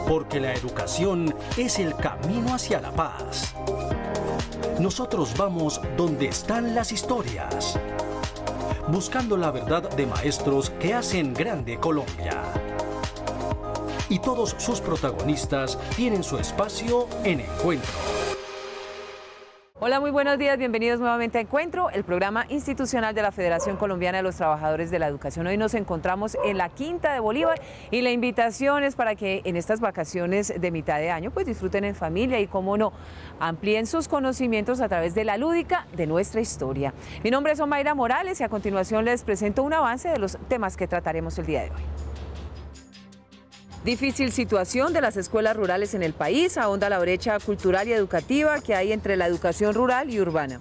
porque la educación es el camino hacia la paz. Nosotros vamos donde están las historias, buscando la verdad de maestros que hacen grande Colombia. Y todos sus protagonistas tienen su espacio en Encuentro. Hola, muy buenos días, bienvenidos nuevamente a Encuentro, el programa institucional de la Federación Colombiana de los Trabajadores de la Educación. Hoy nos encontramos en la Quinta de Bolívar y la invitación es para que en estas vacaciones de mitad de año pues disfruten en familia y, cómo no, amplíen sus conocimientos a través de la lúdica de nuestra historia. Mi nombre es Omaira Morales y a continuación les presento un avance de los temas que trataremos el día de hoy. Difícil situación de las escuelas rurales en el país, ahonda la brecha cultural y educativa que hay entre la educación rural y urbana.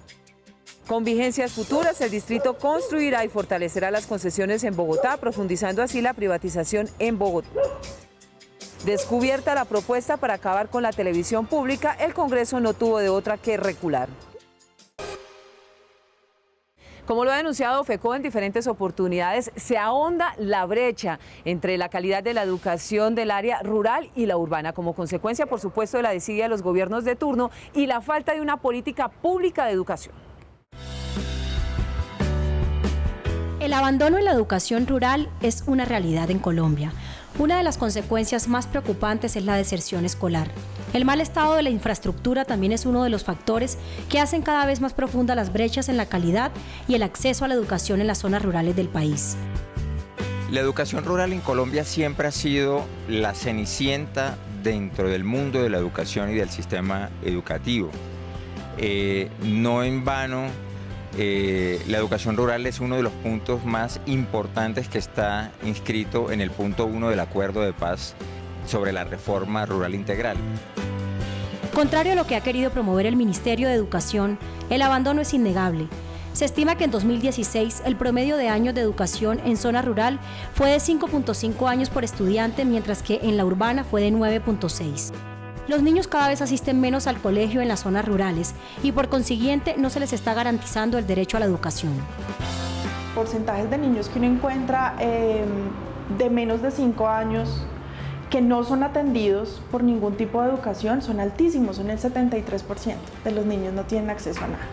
Con vigencias futuras, el distrito construirá y fortalecerá las concesiones en Bogotá, profundizando así la privatización en Bogotá. Descubierta la propuesta para acabar con la televisión pública, el Congreso no tuvo de otra que recular. Como lo ha denunciado FECODE en diferentes oportunidades, se ahonda la brecha entre la calidad de la educación del área rural y la urbana, como consecuencia, por supuesto, de la desidia de los gobiernos de turno y la falta de una política pública de educación. El abandono en la educación rural es una realidad en Colombia. Una de las consecuencias más preocupantes es la deserción escolar. El mal estado de la infraestructura también es uno de los factores que hacen cada vez más profundas las brechas en la calidad y el acceso a la educación en las zonas rurales del país. La educación rural en Colombia siempre ha sido la cenicienta dentro del mundo de la educación y del sistema educativo. No en vano, la educación rural es uno de los puntos más importantes que está inscrito en el punto 1 del Acuerdo de Paz sobre la reforma rural integral. Contrario a lo que ha querido promover el Ministerio de Educación, el abandono es innegable. Se estima que en 2016 el promedio de años de educación en zona rural fue de 5.5 años por estudiante, mientras que en la urbana fue de 9.6. Los niños cada vez asisten menos al colegio en las zonas rurales y por consiguiente no se les está garantizando el derecho a la educación. Porcentajes de niños que uno encuentra de menos de 5 años que no son atendidos por ningún tipo de educación son altísimos, son el 73% de los niños no tienen acceso a nada.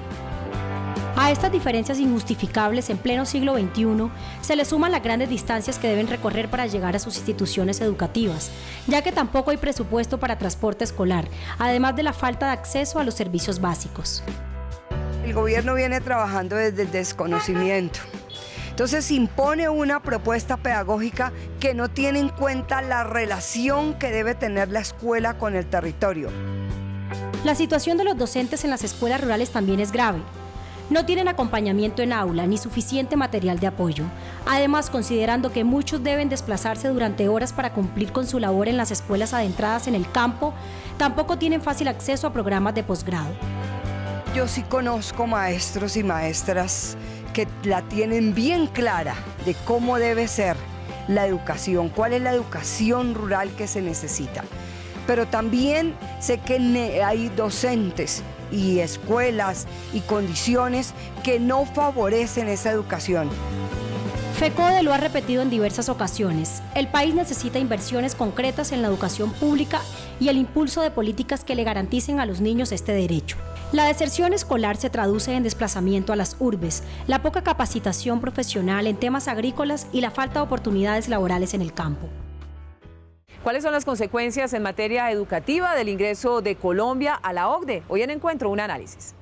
A estas diferencias injustificables en pleno siglo XXI se le suman las grandes distancias que deben recorrer para llegar a sus instituciones educativas, ya que tampoco hay presupuesto para transporte escolar, además de la falta de acceso a los servicios básicos. El gobierno viene trabajando desde el desconocimiento. Entonces impone una propuesta pedagógica que no tiene en cuenta la relación que debe tener la escuela con el territorio. La situación de los docentes en las escuelas rurales también es grave. No tienen acompañamiento en aula ni suficiente material de apoyo. Además, considerando que muchos deben desplazarse durante horas para cumplir con su labor en las escuelas adentradas en el campo, tampoco tienen fácil acceso a programas de posgrado. Yo sí conozco maestros y maestras que la tienen bien clara de cómo debe ser la educación, cuál es la educación rural que se necesita. Pero también sé que hay docentes y escuelas y condiciones que no favorecen esa educación. FECODE lo ha repetido en diversas ocasiones. El país necesita inversiones concretas en la educación pública y el impulso de políticas que le garanticen a los niños este derecho. La deserción escolar se traduce en desplazamiento a las urbes, la poca capacitación profesional en temas agrícolas y la falta de oportunidades laborales en el campo. ¿Cuáles son las consecuencias en materia educativa del ingreso de Colombia a la OCDE? Hoy en Encuentro, un análisis.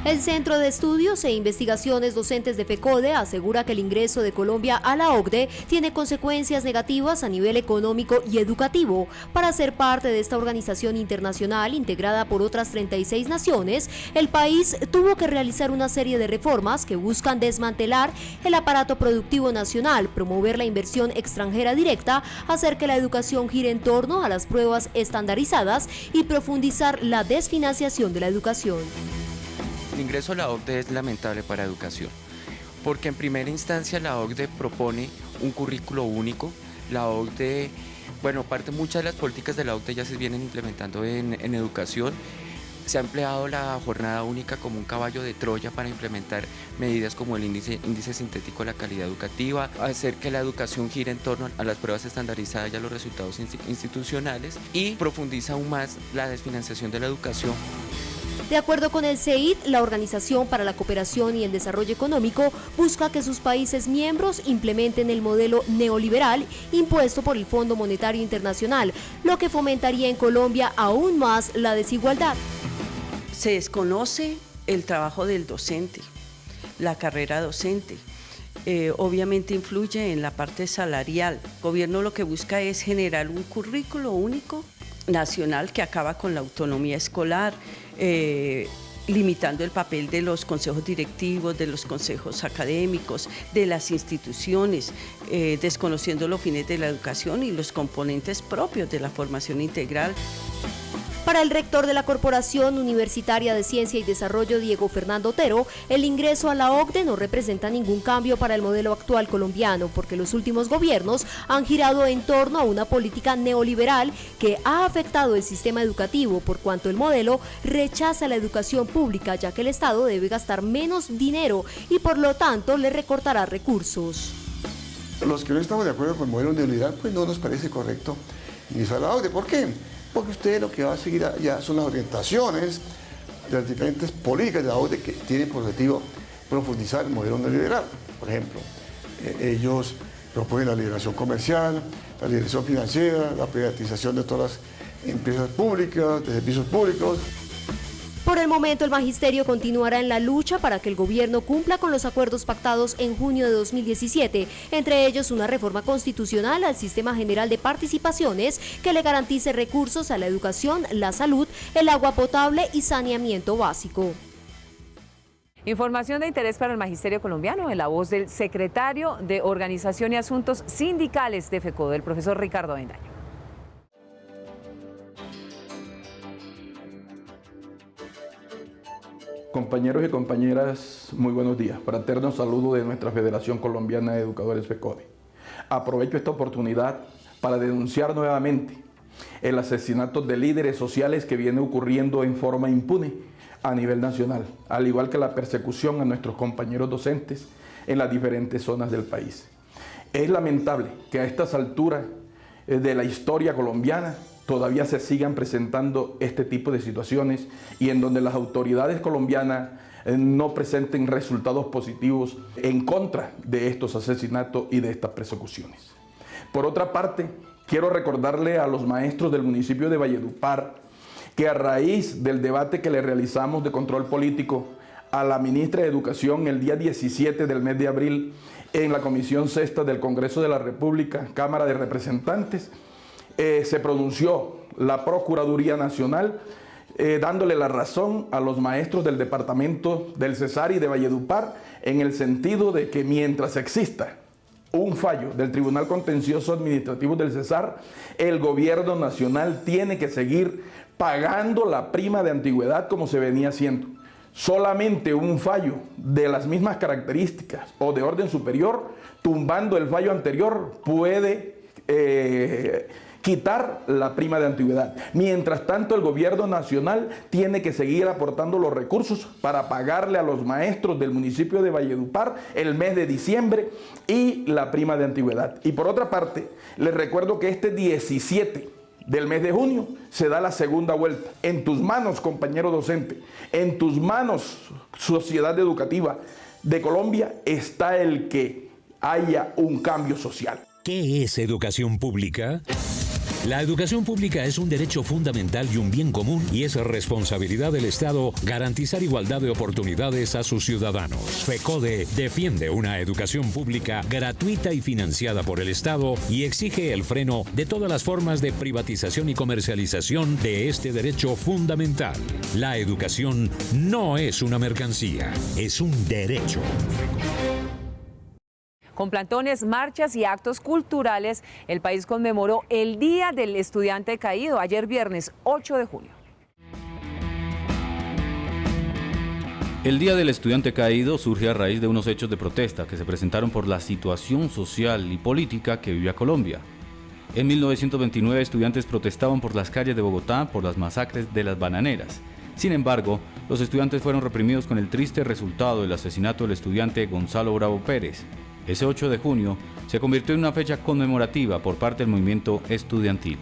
El Centro de Estudios e Investigaciones Docentes de FECODE asegura que el ingreso de Colombia a la OCDE tiene consecuencias negativas a nivel económico y educativo. Para ser parte de esta organización internacional integrada por otras 36 naciones, el país tuvo que realizar una serie de reformas que buscan desmantelar el aparato productivo nacional, promover la inversión extranjera directa, hacer que la educación gire en torno a las pruebas estandarizadas y profundizar la desfinanciación de la educación. El ingreso a la OCDE es lamentable para educación, porque en primera instancia la OCDE propone un currículo único. La OCDE, muchas de las políticas de la OCDE ya se vienen implementando en educación. Se ha empleado la jornada única como un caballo de Troya para implementar medidas como el índice sintético de la calidad educativa, hacer que la educación gire en torno a las pruebas estandarizadas y a los resultados institucionales, y profundiza aún más la desfinanciación de la educación. De acuerdo con el CEID, la Organización para la Cooperación y el Desarrollo Económico busca que sus países miembros implementen el modelo neoliberal impuesto por el Fondo Monetario Internacional, lo que fomentaría en Colombia aún más la desigualdad. Se desconoce el trabajo del docente, la carrera docente. Obviamente influye en la parte salarial. El gobierno lo que busca es generar un currículo único nacional que acaba con la autonomía escolar, limitando el papel de los consejos directivos, de los consejos académicos, de las instituciones, desconociendo los fines de la educación y los componentes propios de la formación integral. Para el rector de la Corporación Universitaria de Ciencia y Desarrollo, Diego Fernando Otero, el ingreso a la OCDE no representa ningún cambio para el modelo actual colombiano, porque los últimos gobiernos han girado en torno a una política neoliberal que ha afectado el sistema educativo, por cuanto el modelo rechaza la educación pública, ya que el Estado debe gastar menos dinero y por lo tanto le recortará recursos. Los que no estamos de acuerdo con el modelo neoliberal, pues no nos parece correcto ingresar a la OCDE. ¿Por qué? Porque usted lo que va a seguir ya son las orientaciones de las diferentes políticas de la OCDE que tienen por objetivo profundizar el modelo neoliberal. Por ejemplo, ellos proponen la liberación comercial, la liberación financiera, la privatización de todas las empresas públicas, de servicios públicos. Por el momento, el magisterio continuará en la lucha para que el gobierno cumpla con los acuerdos pactados en junio de 2017, entre ellos una reforma constitucional al Sistema General de Participaciones que le garantice recursos a la educación, la salud, el agua potable y saneamiento básico. Información de interés para el magisterio colombiano en la voz del secretario de Organización y Asuntos Sindicales de FECODE, el profesor Ricardo Avendaño. Compañeros y compañeras, muy buenos días. Fraterno saludo de nuestra Federación Colombiana de Educadores FECODE. Aprovecho esta oportunidad para denunciar nuevamente el asesinato de líderes sociales que viene ocurriendo en forma impune a nivel nacional, al igual que la persecución a nuestros compañeros docentes en las diferentes zonas del país. Es lamentable que a estas alturas de la historia colombiana todavía se sigan presentando este tipo de situaciones y en donde las autoridades colombianas no presenten resultados positivos en contra de estos asesinatos y de estas persecuciones. Por otra parte, quiero recordarle a los maestros del municipio de Valledupar que a raíz del debate que le realizamos de control político a la ministra de Educación el día 17 del mes de abril en la Comisión Sexta del Congreso de la República, Cámara de Representantes, se pronunció la Procuraduría Nacional dándole la razón a los maestros del departamento del Cesar y de Valledupar en el sentido de que mientras exista un fallo del Tribunal Contencioso Administrativo del Cesar, el gobierno nacional tiene que seguir pagando la prima de antigüedad como se venía haciendo. Solamente un fallo de las mismas características o de orden superior, tumbando el fallo anterior, puede quitar la prima de antigüedad. Mientras tanto, el gobierno nacional tiene que seguir aportando los recursos para pagarle a los maestros del municipio de Valledupar el mes de diciembre y la prima de antigüedad. Y por otra parte, les recuerdo que este 17 del mes de junio se da la segunda vuelta. En tus manos, compañero docente, en tus manos, sociedad educativa de Colombia, está el que haya un cambio social. ¿Qué es educación pública? La educación pública es un derecho fundamental y un bien común y es responsabilidad del Estado garantizar igualdad de oportunidades a sus ciudadanos. FECODE defiende una educación pública gratuita y financiada por el Estado y exige el freno de todas las formas de privatización y comercialización de este derecho fundamental. La educación no es una mercancía, es un derecho. Con plantones, marchas y actos culturales, el país conmemoró el Día del Estudiante Caído, ayer viernes 8 de junio. El Día del Estudiante Caído surge a raíz de unos hechos de protesta que se presentaron por la situación social y política que vivía Colombia. En 1929, estudiantes protestaban por las calles de Bogotá por las masacres de las bananeras. Sin embargo, los estudiantes fueron reprimidos con el triste resultado del asesinato del estudiante Gonzalo Bravo Pérez. Ese 8 de junio se convirtió en una fecha conmemorativa por parte del movimiento estudiantil.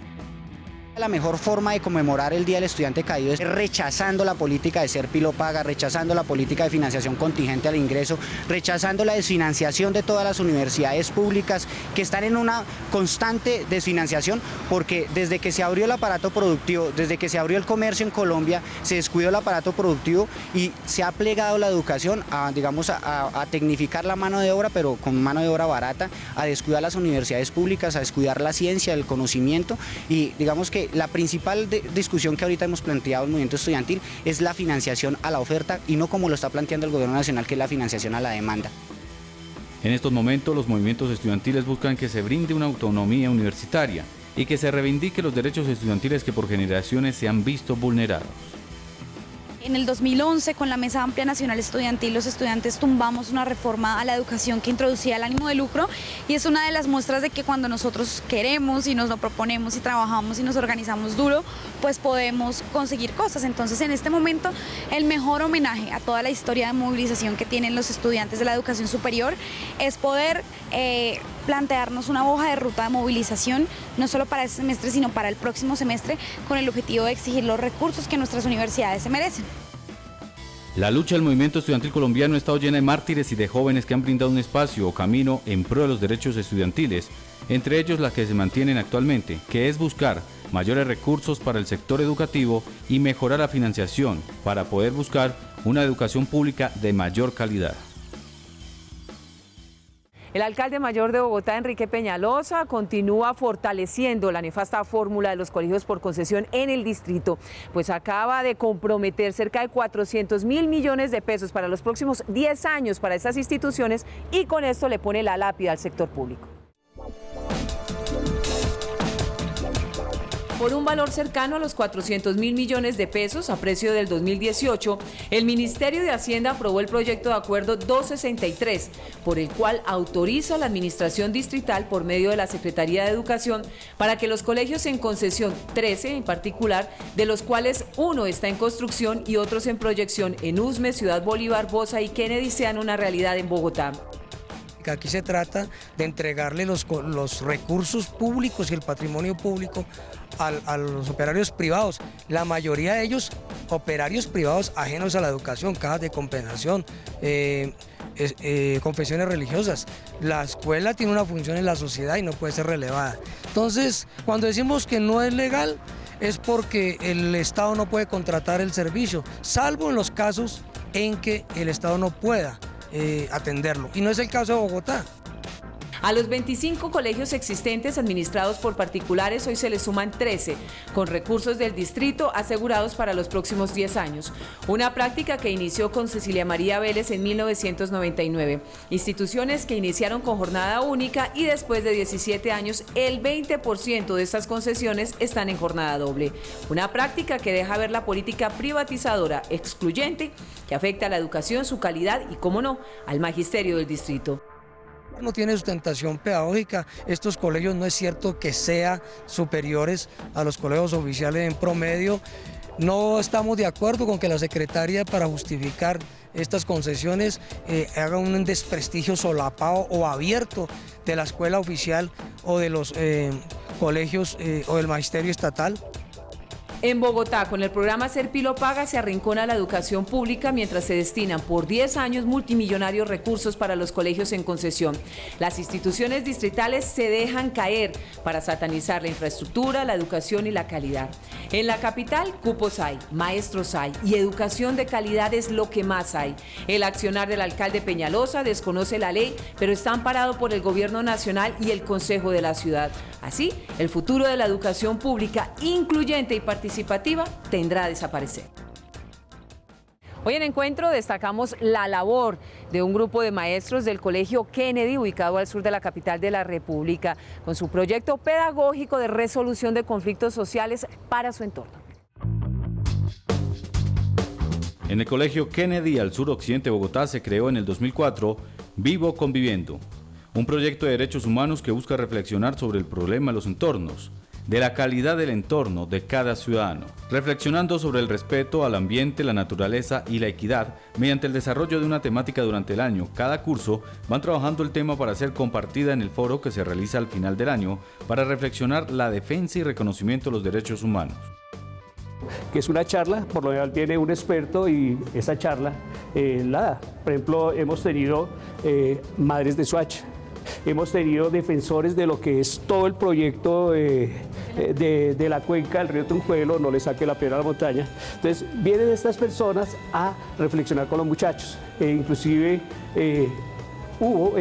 La mejor forma de conmemorar el Día del Estudiante Caído es rechazando la política de ser pilo paga, rechazando la política de financiación contingente al ingreso, rechazando la desfinanciación de todas las universidades públicas que están en una constante desfinanciación, porque desde que se abrió el aparato productivo, desde que se abrió el comercio en Colombia, se descuidó el aparato productivo y se ha plegado la educación a, digamos, a tecnificar la mano de obra, pero con mano de obra barata, a descuidar las universidades públicas, a descuidar la ciencia, el conocimiento, y digamos que la principal discusión que ahorita hemos planteado en el movimiento estudiantil es la financiación a la oferta y no como lo está planteando el gobierno nacional, que es la financiación a la demanda. En estos momentos, los movimientos estudiantiles buscan que se brinde una autonomía universitaria y que se reivindique los derechos estudiantiles que por generaciones se han visto vulnerados. En el 2011, con la Mesa Amplia Nacional Estudiantil, los estudiantes tumbamos una reforma a la educación que introducía el ánimo de lucro, y es una de las muestras de que cuando nosotros queremos y nos lo proponemos y trabajamos y nos organizamos duro, pues podemos conseguir cosas. Entonces, en este momento, el mejor homenaje a toda la historia de movilización que tienen los estudiantes de la educación superior es poder plantearnos una hoja de ruta de movilización, no solo para este semestre, sino para el próximo semestre, con el objetivo de exigir los recursos que nuestras universidades se merecen. La lucha del movimiento estudiantil colombiano ha estado llena de mártires y de jóvenes que han brindado un espacio o camino en pro de los derechos estudiantiles, entre ellos las que se mantienen actualmente, que es buscar mayores recursos para el sector educativo y mejorar la financiación para poder buscar una educación pública de mayor calidad. El alcalde mayor de Bogotá, Enrique Peñalosa, continúa fortaleciendo la nefasta fórmula de los colegios por concesión en el distrito, pues acaba de comprometer cerca de 400.000 millones de pesos para los próximos 10 años para estas instituciones, y con esto le pone la lápida al sector público. Por un valor cercano a los 400.000 millones de pesos a precio del 2018, el Ministerio de Hacienda aprobó el proyecto de acuerdo 263, por el cual autoriza a la Administración Distrital por medio de la Secretaría de Educación para que los colegios en concesión, 13 en particular, de los cuales uno está en construcción y otros en proyección en Usme, Ciudad Bolívar, Bosa y Kennedy, sean una realidad en Bogotá. Aquí se trata de entregarle los recursos públicos y el patrimonio público a los operarios privados, la mayoría de ellos operarios privados ajenos a la educación, cajas de compensación, confesiones religiosas. La escuela tiene una función en la sociedad y no puede ser relevada. Entonces, cuando decimos que no es legal, es porque el Estado no puede contratar el servicio, salvo en los casos en que el Estado no pueda atenderlo, y no es el caso de Bogotá. A los 25 colegios existentes administrados por particulares hoy se les suman 13, con recursos del distrito asegurados para los próximos 10 años. Una práctica que inició con Cecilia María Vélez en 1999. Instituciones que iniciaron con jornada única y después de 17 años el 20% de estas concesiones están en jornada doble. Una práctica que deja ver la política privatizadora excluyente que afecta a la educación, su calidad y, cómo no, al magisterio del distrito. No tiene sustentación pedagógica. Estos colegios no es cierto que sean superiores a los colegios oficiales en promedio. No estamos de acuerdo con que la secretaria, para justificar estas concesiones, haga un desprestigio solapado o abierto de la escuela oficial o de los colegios o del magisterio estatal. En Bogotá, con el programa Ser Pilo Paga, se arrincona la educación pública mientras se destinan por 10 años multimillonarios recursos para los colegios en concesión. Las instituciones distritales se dejan caer para satanizar la infraestructura, la educación y la calidad. En la capital, cupos hay, maestros hay y educación de calidad es lo que más hay. El accionar del alcalde Peñalosa desconoce la ley, pero está amparado por el gobierno nacional y el Consejo de la Ciudad. Así, el futuro de la educación pública, incluyente y participativa, tendrá a desaparecer. Hoy en Encuentro destacamos la labor de un grupo de maestros del Colegio Kennedy, ubicado al sur de la capital de la República, con su proyecto pedagógico de resolución de conflictos sociales para su entorno. En el Colegio Kennedy, al suroccidente de Bogotá, se creó en el 2004 Vivo Conviviendo, un proyecto de derechos humanos que busca reflexionar sobre el problema de los entornos, de la calidad del entorno de cada ciudadano, reflexionando sobre el respeto al ambiente, la naturaleza y la equidad mediante el desarrollo de una temática durante el año. Cada curso van trabajando el tema para ser compartida en el foro que se realiza al final del año para reflexionar la defensa y reconocimiento de los derechos humanos. Que es una charla, por lo general viene un experto y esa charla la da. Por ejemplo, hemos tenido madres de Soacha, hemos tenido defensores de lo que es todo el proyecto de la cuenca del río Tunjuelo, no le saque la piedra a la montaña. Entonces vienen estas personas a reflexionar con los muchachos, inclusive hubo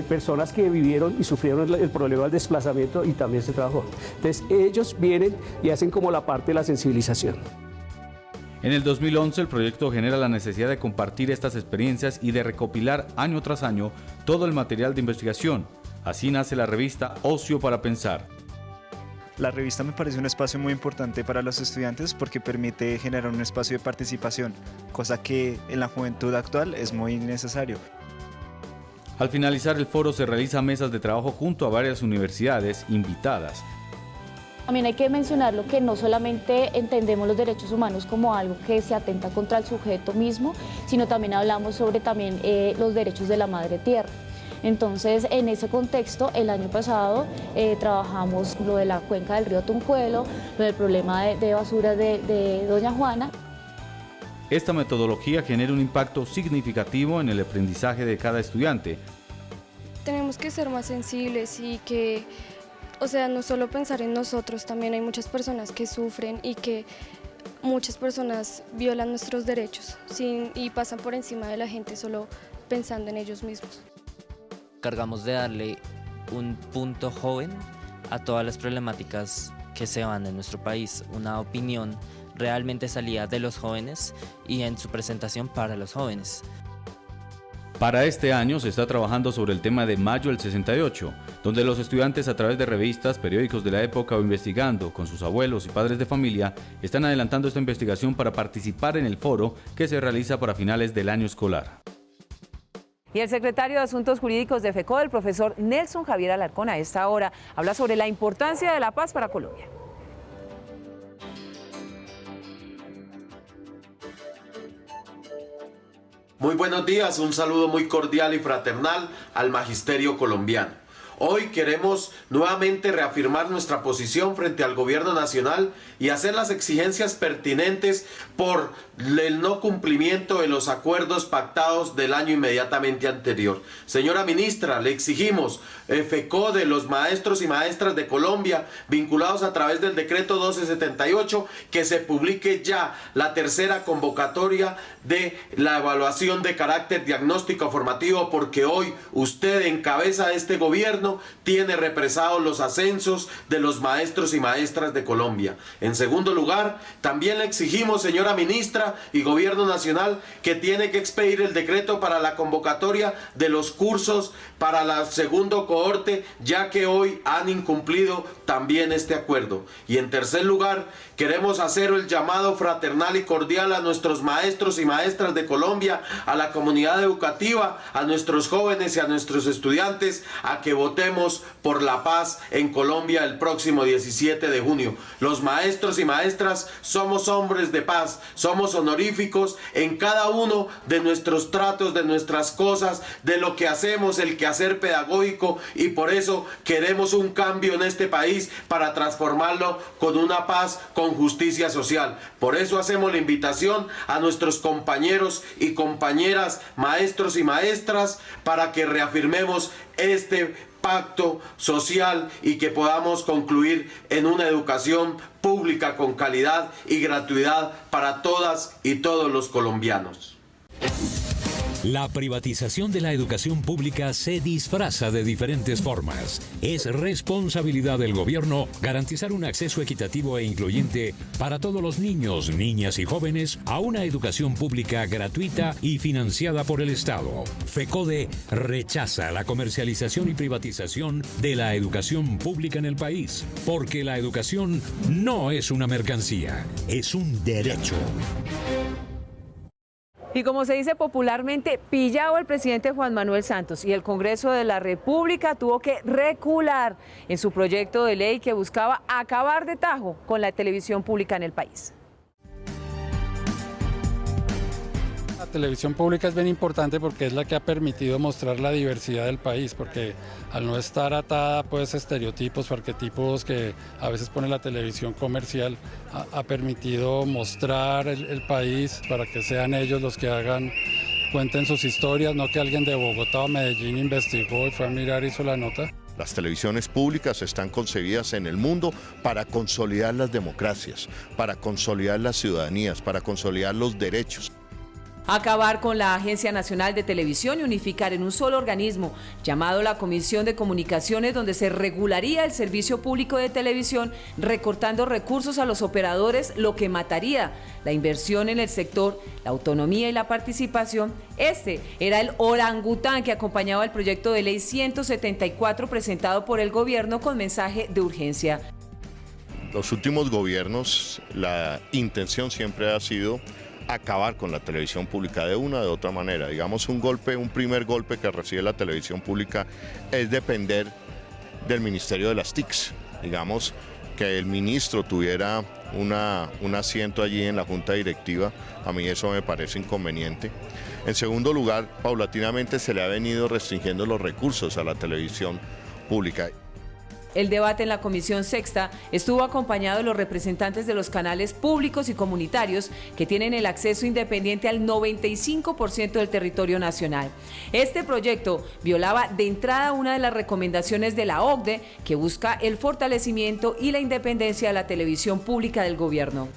personas que vivieron y sufrieron el problema del desplazamiento y también se trabajó. Entonces ellos vienen y hacen como la parte de la sensibilización. En el 2011 el proyecto genera la necesidad de compartir estas experiencias y de recopilar año tras año todo el material de investigación. Así nace la revista Ocio para Pensar. La revista me parece un espacio muy importante para los estudiantes porque permite generar un espacio de participación, cosa que en la juventud actual es muy necesario. Al finalizar el foro se realizan mesas de trabajo junto a varias universidades invitadas. También hay que mencionarlo que no solamente entendemos los derechos humanos como algo que se atenta contra el sujeto mismo, sino también hablamos sobre los derechos de la madre tierra. Entonces, en ese contexto, el año pasado trabajamos lo de la cuenca del río Tunjuelo, lo del problema de basura de Doña Juana. Esta metodología genera un impacto significativo en el aprendizaje de cada estudiante. Tenemos que ser más sensibles y que, no solo pensar en nosotros, también hay muchas personas que sufren y que muchas personas violan nuestros derechos y pasan por encima de la gente solo pensando en ellos mismos. Cargamos de darle un punto joven a todas las problemáticas que se van en nuestro país, una opinión realmente salida de los jóvenes y en su presentación para los jóvenes. Para este año se está trabajando sobre el tema de Mayo del 68, donde los estudiantes a través de revistas, periódicos de la época o investigando con sus abuelos y padres de familia están adelantando esta investigación para participar en el foro que se realiza para finales del año escolar. Y el secretario de Asuntos Jurídicos de FECODE, el profesor Nelson Javier Alarcón, a esta hora habla sobre la importancia de la paz para Colombia. Muy buenos días, un saludo muy cordial y fraternal al magisterio colombiano. Hoy queremos nuevamente reafirmar nuestra posición frente al gobierno nacional y hacer las exigencias pertinentes por el no cumplimiento de los acuerdos pactados del año inmediatamente anterior. Señora ministra, le exigimos, FECODE, los maestros y maestras de Colombia, vinculados a través del decreto 1278, que se publique ya la tercera convocatoria de la evaluación de carácter diagnóstico formativo, porque hoy usted, en cabeza de este gobierno, tiene represados los ascensos de los maestros y maestras de Colombia. En segundo lugar, también le exigimos, señora ministra y gobierno nacional, que tiene que expedir el decreto para la convocatoria de los cursos para la segundo cohorte, ya que hoy han incumplido también este acuerdo. Y en tercer lugar, queremos hacer el llamado fraternal y cordial a nuestros maestros y maestras de Colombia, a la comunidad educativa, a nuestros jóvenes y a nuestros estudiantes, a que votemos por la paz en Colombia el próximo 17 de junio. Los maestros y maestras somos hombres de paz, somos honoríficos en cada uno de nuestros tratos, de nuestras cosas, de lo que hacemos, el quehacer pedagógico, y por eso queremos un cambio en este país para transformarlo con una paz, con justicia social. Por eso hacemos la invitación a nuestros compañeros y compañeras, maestros y maestras, para que reafirmemos este pacto social y que podamos concluir en una educación pública con calidad y gratuidad para todas y todos los colombianos. La privatización de la educación pública se disfraza de diferentes formas. Es responsabilidad del gobierno garantizar un acceso equitativo e incluyente para todos los niños, niñas y jóvenes a una educación pública gratuita y financiada por el Estado. FECODE rechaza la comercialización y privatización de la educación pública en el país, porque la educación no es una mercancía, es un derecho. Y como se dice popularmente, pillado el presidente Juan Manuel Santos y el Congreso de la República tuvo que recular en su proyecto de ley que buscaba acabar de tajo con la televisión pública en el país. La televisión pública es bien importante porque es la que ha permitido mostrar la diversidad del país, porque al no estar atada pues estereotipos o arquetipos que a veces pone la televisión comercial, ha permitido mostrar el país para que sean ellos los que cuenten sus historias, no que alguien de Bogotá o Medellín investigó y fue a mirar y hizo la nota. Las televisiones públicas están concebidas en el mundo para consolidar las democracias, para consolidar las ciudadanías, para consolidar los derechos. Acabar con la Agencia Nacional de Televisión y unificar en un solo organismo llamado la Comisión de Comunicaciones, donde se regularía el servicio público de televisión, recortando recursos a los operadores, lo que mataría la inversión en el sector, la autonomía y la participación. Este era el orangután que acompañaba el proyecto de ley 174 presentado por el gobierno con mensaje de urgencia. Los últimos gobiernos, la intención siempre ha sido acabar con la televisión pública de una o de otra manera. Digamos, un primer golpe que recibe la televisión pública es depender del Ministerio de las TICs. Digamos, que el ministro tuviera un asiento allí en la junta directiva, a mí eso me parece inconveniente. En segundo lugar, paulatinamente se le ha venido restringiendo los recursos a la televisión pública. El debate en la Comisión Sexta estuvo acompañado de los representantes de los canales públicos y comunitarios que tienen el acceso independiente al 95% del territorio nacional. Este proyecto violaba de entrada una de las recomendaciones de la OCDE, que busca el fortalecimiento y la independencia de la televisión pública del gobierno.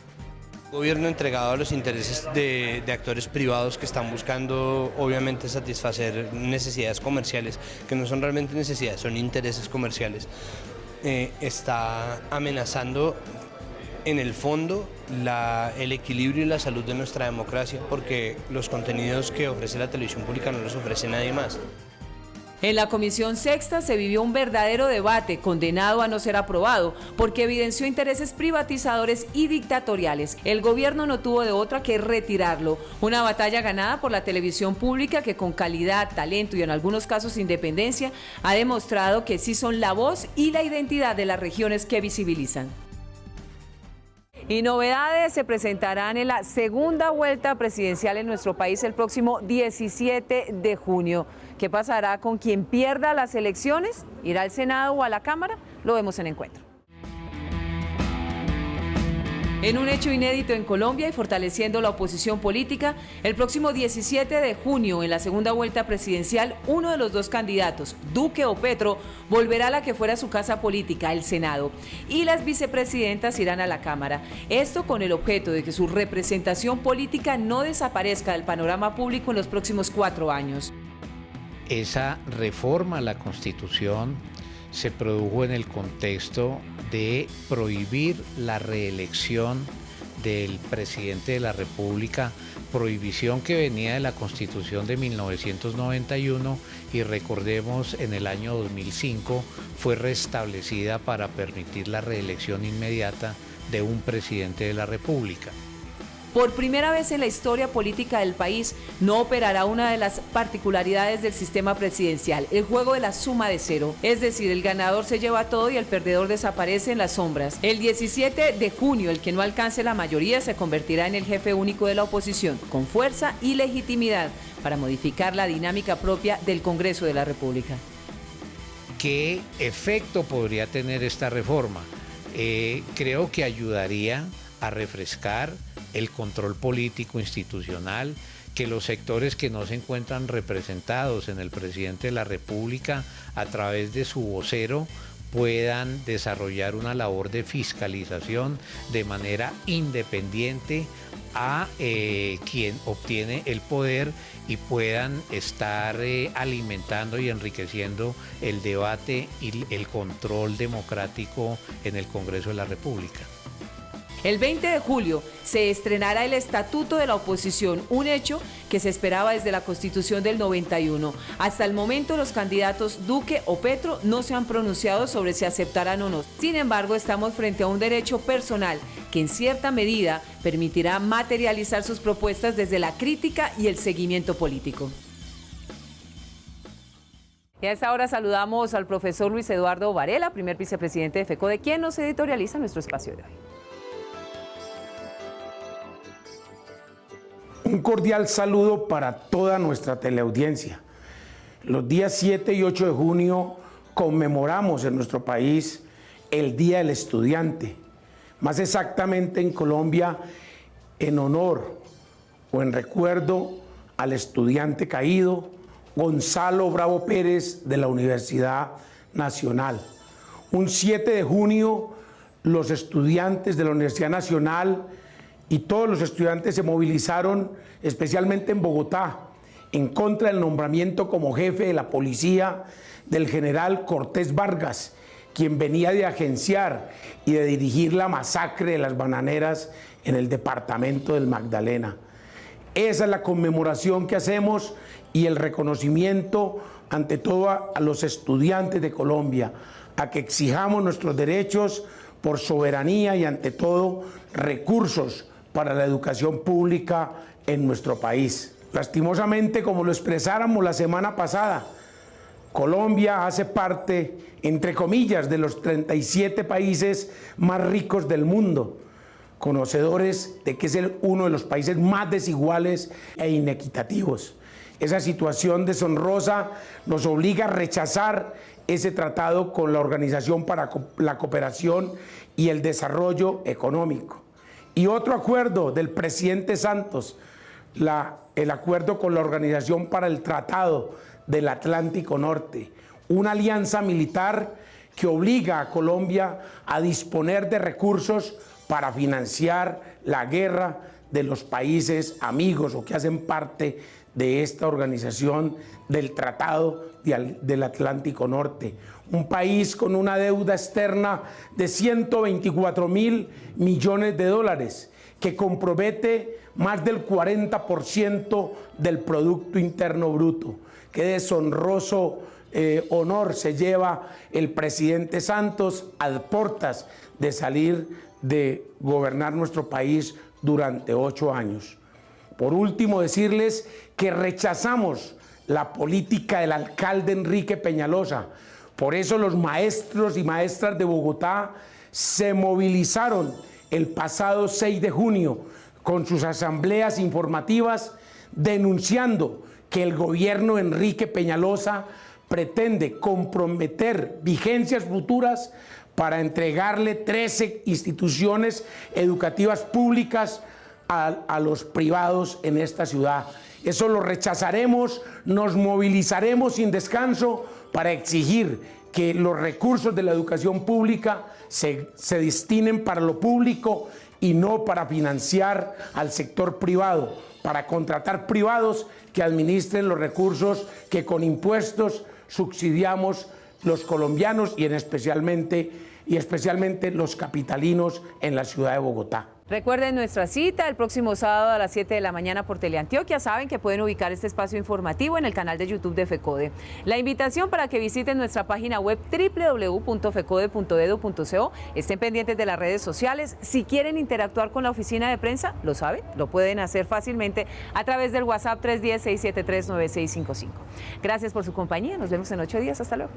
Gobierno entregado a los intereses de actores privados que están buscando obviamente satisfacer necesidades comerciales, que no son realmente necesidades, son intereses comerciales. Está amenazando en el fondo el equilibrio y la salud de nuestra democracia, porque los contenidos que ofrece la televisión pública no los ofrece nadie más. En la Comisión Sexta se vivió un verdadero debate condenado a no ser aprobado porque evidenció intereses privatizadores y dictatoriales. El gobierno no tuvo de otra que retirarlo. Una batalla ganada por la televisión pública que con calidad, talento y en algunos casos independencia ha demostrado que sí son la voz y la identidad de las regiones que visibilizan. Y novedades se presentarán en la segunda vuelta presidencial en nuestro país el próximo 17 de junio. ¿Qué pasará con quien pierda las elecciones? ¿Irá al Senado o a la Cámara? Lo vemos en Encuentro. En un hecho inédito en Colombia y fortaleciendo la oposición política, el próximo 17 de junio, en la segunda vuelta presidencial, uno de los dos candidatos, Duque o Petro, volverá a la que fuera su casa política, el Senado, y las vicepresidentas irán a la Cámara. Esto con el objeto de que su representación política no desaparezca del panorama público en los próximos 4 años. Esa reforma a la Constitución se produjo en el contexto de prohibir la reelección del presidente de la República, prohibición que venía de la Constitución de 1991 y recordemos en el año 2005 fue restablecida para permitir la reelección inmediata de un presidente de la República. Por primera vez en la historia política del país, no operará una de las particularidades del sistema presidencial, el juego de la suma de cero. Es decir, el ganador se lleva todo y el perdedor desaparece en las sombras. El 17 de junio, el que no alcance la mayoría se convertirá en el jefe único de la oposición, con fuerza y legitimidad para modificar la dinámica propia del Congreso de la República. ¿Qué efecto podría tener esta reforma? Creo que ayudaría a refrescar el control político institucional, que los sectores que no se encuentran representados en el presidente de la República a través de su vocero puedan desarrollar una labor de fiscalización de manera independiente a quien obtiene el poder y puedan estar alimentando y enriqueciendo el debate y el control democrático en el Congreso de la República. El 20 de julio se estrenará el Estatuto de la Oposición, un hecho que se esperaba desde la Constitución del 91. Hasta el momento los candidatos Duque o Petro no se han pronunciado sobre si aceptarán o no. Sin embargo, estamos frente a un derecho personal que en cierta medida permitirá materializar sus propuestas desde la crítica y el seguimiento político. Y a esta hora saludamos al profesor Luis Eduardo Varela, primer vicepresidente de FECODE, quien nos editorializa nuestro espacio de hoy. Un cordial saludo para toda nuestra teleaudiencia. Los días 7 y 8 de junio conmemoramos en nuestro país el Día del Estudiante, más exactamente en Colombia en honor o en recuerdo al estudiante caído Gonzalo Bravo Pérez de la Universidad Nacional. Un 7 de junio los estudiantes de la Universidad Nacional y todos los estudiantes se movilizaron, especialmente en Bogotá, en contra del nombramiento como jefe de la policía del general Cortés Vargas, quien venía de agenciar y de dirigir la masacre de las bananeras en el departamento del Magdalena. Esa es la conmemoración que hacemos y el reconocimiento ante todo a los estudiantes de Colombia, a que exijamos nuestros derechos por soberanía y ante todo recursos para la educación pública en nuestro país. Lastimosamente, como lo expresáramos la semana pasada, Colombia hace parte, entre comillas, de los 37 países más ricos del mundo, conocedores de que es uno de los países más desiguales e inequitativos. Esa situación deshonrosa nos obliga a rechazar ese tratado con la Organización para la Cooperación y el Desarrollo Económico. Y otro acuerdo del presidente Santos, el acuerdo con la Organización para el Tratado del Atlántico Norte, una alianza militar que obliga a Colombia a disponer de recursos para financiar la guerra de los países amigos o que hacen parte de esta organización del Tratado del Atlántico Norte. Un país con una deuda externa de 124.000 millones de dólares, que compromete más del 40% del Producto Interno Bruto. Qué deshonroso honor se lleva el presidente Santos a portas de salir de gobernar nuestro país durante 8 años. Por último, decirles que rechazamos la política del alcalde Enrique Peñalosa. Por eso los maestros y maestras de Bogotá se movilizaron el pasado 6 de junio con sus asambleas informativas denunciando que el gobierno de Enrique Peñalosa pretende comprometer vigencias futuras para entregarle 13 instituciones educativas públicas a los privados en esta ciudad. Eso lo rechazaremos, nos movilizaremos sin descanso para exigir que los recursos de la educación pública se destinen para lo público y no para financiar al sector privado, para contratar privados que administren los recursos que con impuestos subsidiamos los colombianos y especialmente los capitalinos en la ciudad de Bogotá. Recuerden nuestra cita el próximo sábado a las 7 de la mañana por Teleantioquia. Saben que pueden ubicar este espacio informativo en el canal de YouTube de FECODE. La invitación para que visiten nuestra página web www.fecode.edu.co. Estén pendientes de las redes sociales. Si quieren interactuar con la oficina de prensa, lo saben, lo pueden hacer fácilmente a través del WhatsApp 310-673-9655. Gracias por su compañía. Nos vemos en 8 días. Hasta luego.